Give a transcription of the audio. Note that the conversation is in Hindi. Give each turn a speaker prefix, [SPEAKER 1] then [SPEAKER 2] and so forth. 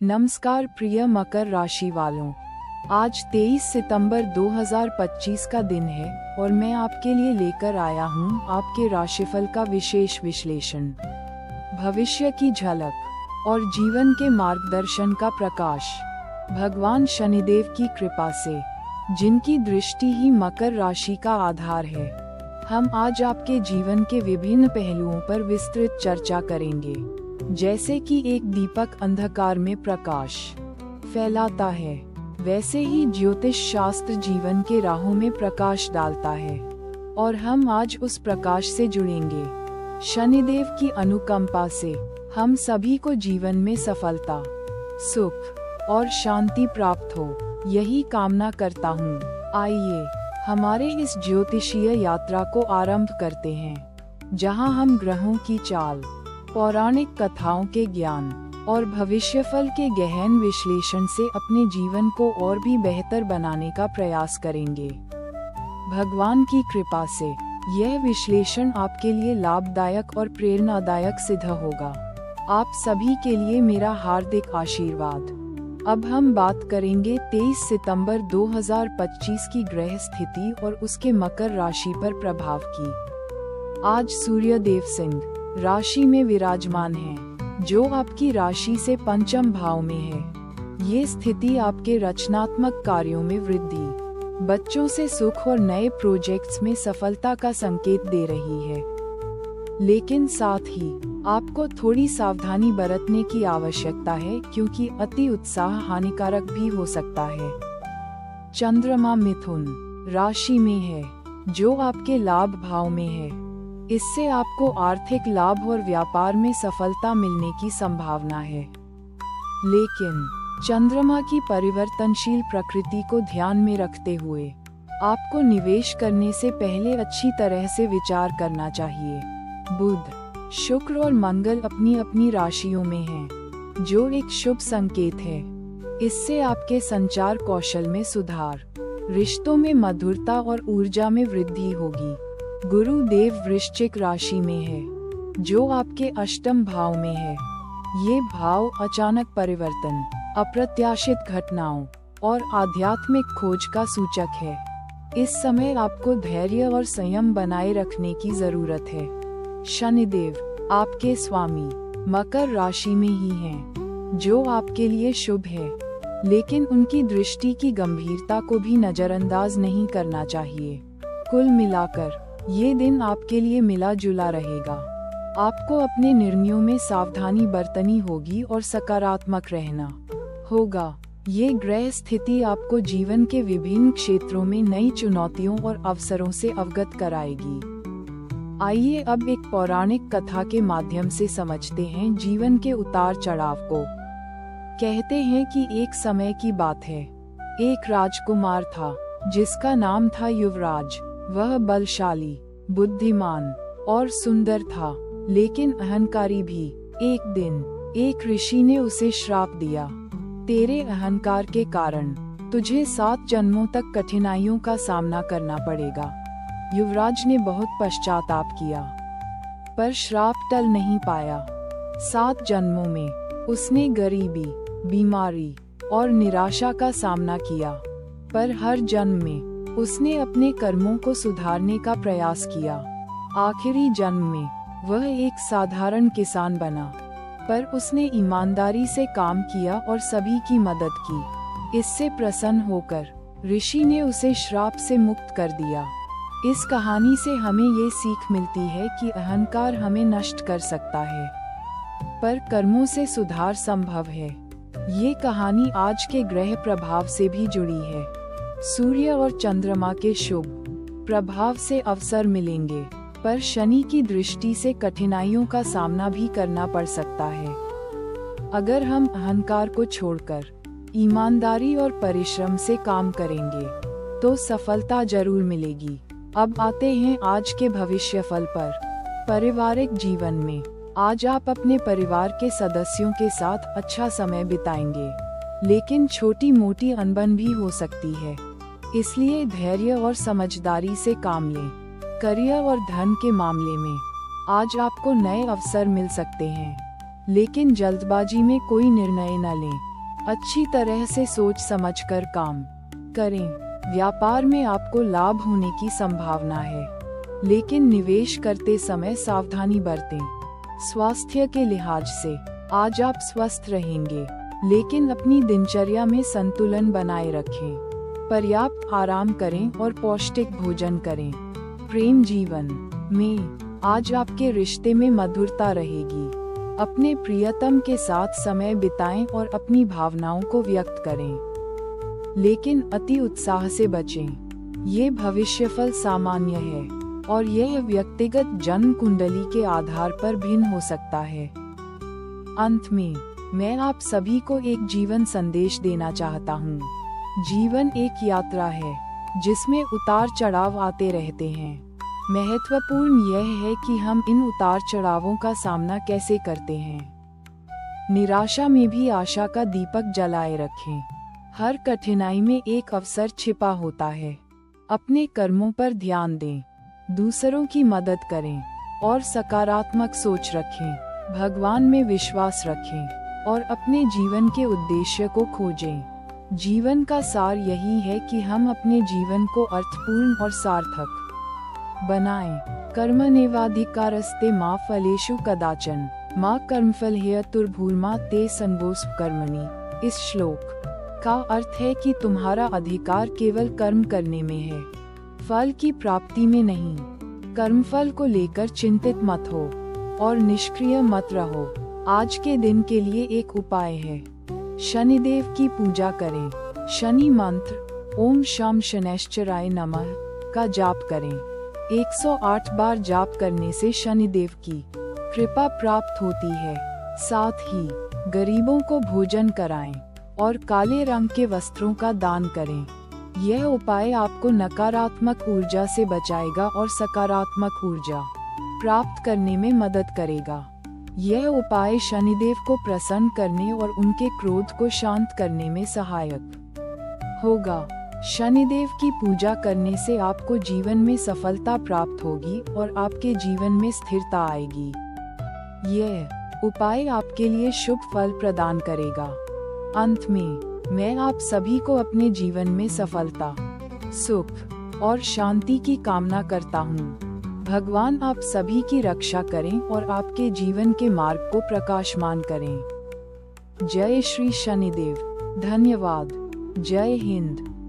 [SPEAKER 1] नमस्कार प्रिय मकर राशि वालों, आज 23 सितंबर 2025 का दिन है और मैं आपके लिए लेकर आया हूँ आपके राशिफल का विशेष विश्लेषण, भविष्य की झलक और जीवन के मार्गदर्शन का प्रकाश। भगवान शनिदेव की कृपा से, जिनकी दृष्टि ही मकर राशि का आधार है, हम आज आपके जीवन के विभिन्न पहलुओं पर विस्तृत चर्चा करेंगे। जैसे कि एक दीपक अंधकार में प्रकाश फैलाता है, वैसे ही ज्योतिष शास्त्र जीवन के राहों में प्रकाश डालता है और हम आज उस प्रकाश से जुड़ेंगे। शनिदेव की अनुकंपा से हम सभी को जीवन में सफलता, सुख और शांति प्राप्त हो, यही कामना करता हूँ। आइए हमारे इस ज्योतिषीय यात्रा को आरंभ करते हैं, जहाँ हम ग्रहों की चाल, पौराणिक कथाओं के ज्ञान और भविष्यफल के गहन विश्लेषण से अपने जीवन को और भी बेहतर बनाने का प्रयास करेंगे। भगवान की कृपा से यह विश्लेषण आपके लिए लाभदायक और प्रेरणादायक सिद्ध होगा। आप सभी के लिए मेरा हार्दिक आशीर्वाद। अब हम बात करेंगे 23 सितंबर 2025 की ग्रह स्थिति और उसके मकर राशि पर प्रभाव की। आज सूर्यदेव सिंह राशि में विराजमान है, जो आपकी राशि से पंचम भाव में है। ये स्थिति आपके रचनात्मक कार्यों में वृद्धि, बच्चों से सुख और नए प्रोजेक्ट्स में सफलता का संकेत दे रही है। लेकिन साथ ही आपको थोड़ी सावधानी बरतने की आवश्यकता है, क्योंकि अति उत्साह हानिकारक भी हो सकता है। चंद्रमा मिथुन राशि में है, जो आपके लाभ भाव में है। इससे आपको आर्थिक लाभ और व्यापार में सफलता मिलने की संभावना है। लेकिन चंद्रमा की परिवर्तनशील प्रकृति को ध्यान में रखते हुए आपको निवेश करने से पहले अच्छी तरह से विचार करना चाहिए। बुध, शुक्र और मंगल अपनी अपनी राशियों में हैं, जो एक शुभ संकेत है। इससे आपके संचार कौशल में सुधार, रिश्तों में मधुरता और ऊर्जा में वृद्धि होगी। गुरुदेव वृश्चिक राशि में है, जो आपके अष्टम भाव में है। ये भाव अचानक परिवर्तन, अप्रत्याशित घटनाओं और आध्यात्मिक खोज का सूचक है। इस समय आपको धैर्य और संयम बनाए रखने की जरूरत है। शनिदेव आपके स्वामी मकर राशि में ही हैं, जो आपके लिए शुभ है, लेकिन उनकी दृष्टि की गंभीरता को भी नजरअंदाज नहीं करना चाहिए। कुल मिलाकर ये दिन आपके लिए मिला जुला रहेगा। आपको अपने निर्णयों में सावधानी बरतनी होगी और सकारात्मक रहना होगा। ये ग्रह स्थिति आपको जीवन के विभिन्न क्षेत्रों में नई चुनौतियों और अवसरों से अवगत कराएगी। आइए अब एक पौराणिक कथा के माध्यम से समझते हैं जीवन के उतार चढ़ाव को। कहते हैं कि एक समय की बात है, एक राजकुमार था जिसका नाम था युवराज। वह बलशाली, बुद्धिमान और सुंदर था, लेकिन अहंकारी भी। एक दिन एक ऋषि ने उसे श्राप दिया, तेरे अहंकार के कारण तुझे 7 जन्मों तक कठिनाइयों का सामना करना पड़ेगा। युवराज ने बहुत पश्चाताप किया, पर श्राप टल नहीं पाया। 7 जन्मों में उसने गरीबी, बीमारी और निराशा का सामना किया, पर हर जन्म में उसने अपने कर्मों को सुधारने का प्रयास किया। आखिरी जन्म में वह एक साधारण किसान बना, पर उसने ईमानदारी से काम किया और सभी की मदद की। इससे प्रसन्न होकर ऋषि ने उसे श्राप से मुक्त कर दिया। इस कहानी से हमें ये सीख मिलती है कि अहंकार हमें नष्ट कर सकता है, पर कर्मों से सुधार संभव है। ये कहानी आज के ग्रह प्रभाव से भी जुड़ी है। सूर्य और चंद्रमा के शुभ प्रभाव से अवसर मिलेंगे, पर शनि की दृष्टि से कठिनाइयों का सामना भी करना पड़ सकता है। अगर हम अहंकार को छोड़कर ईमानदारी और परिश्रम से काम करेंगे, तो सफलता जरूर मिलेगी। अब आते हैं आज के भविष्यफल पर। पारिवारिक जीवन में आज आप अपने परिवार के सदस्यों के साथ अच्छा समय बिताएंगे, लेकिन छोटी मोटी अनबन भी हो सकती है, इसलिए धैर्य और समझदारी से काम लें। करियर और धन के मामले में आज आपको नए अवसर मिल सकते हैं, लेकिन जल्दबाजी में कोई निर्णय न लें। अच्छी तरह से सोच समझकर काम करें। व्यापार में आपको लाभ होने की संभावना है, लेकिन निवेश करते समय सावधानी बरतें। स्वास्थ्य के लिहाज से आज आप स्वस्थ रहेंगे, लेकिन अपनी दिनचर्या में संतुलन बनाए रखें। पर्याप्त आराम करें और पौष्टिक भोजन करें। प्रेम जीवन में आज आपके रिश्ते में मधुरता रहेगी। अपने प्रियतम के साथ समय बिताएं और अपनी भावनाओं को व्यक्त करें, लेकिन अति उत्साह से बचें। ये भविष्यफल सामान्य है और यह व्यक्तिगत जन्म कुंडली के आधार पर भिन्न हो सकता है। अंत में मैं आप सभी को एक जीवन संदेश देना चाहता हूँ। जीवन एक यात्रा है जिसमें उतार चढ़ाव आते रहते हैं। महत्वपूर्ण यह है कि हम इन उतार चढ़ावों का सामना कैसे करते हैं। निराशा में भी आशा का दीपक जलाए रखें। हर कठिनाई में एक अवसर छिपा होता है। अपने कर्मों पर ध्यान दें, दूसरों की मदद करें और सकारात्मक सोच रखें। भगवान में विश्वास रखें और अपने जीवन के उद्देश्य को खोजें। जीवन का सार यही है कि हम अपने जीवन को अर्थपूर्ण और सार्थक बनाएं। कर्मण्येवाधिकारस्ते मा फलेषु कदाचन मा कर्मफल हेतुर्भूर्मा ते संगोऽस्त्व कर्मणि। इस श्लोक का अर्थ है कि तुम्हारा अधिकार केवल कर्म करने में है, फल की प्राप्ति में नहीं। कर्मफल को लेकर चिंतित मत हो और निष्क्रिय मत रहो। आज के दिन के लिए एक उपाय है, शनिदेव की पूजा करें। शनि मंत्र ओम शम शनैश्चराय नमः का जाप करें। 108 बार जाप करने से शनिदेव की कृपा प्राप्त होती है। साथ ही गरीबों को भोजन कराएं और काले रंग के वस्त्रों का दान करें। यह उपाय आपको नकारात्मक ऊर्जा से बचाएगा और सकारात्मक ऊर्जा प्राप्त करने में मदद करेगा। यह उपाय शनिदेव को प्रसन्न करने और उनके क्रोध को शांत करने में सहायक होगा। शनिदेव की पूजा करने से आपको जीवन में सफलता प्राप्त होगी और आपके जीवन में स्थिरता आएगी। यह उपाय आपके लिए शुभ फल प्रदान करेगा। अंत में मैं आप सभी को अपने जीवन में सफलता, सुख और शांति की कामना करता हूँ। भगवान आप सभी की रक्षा करें और आपके जीवन के मार्ग को प्रकाशमान करें। जय श्री शनिदेव। धन्यवाद। जय हिंद।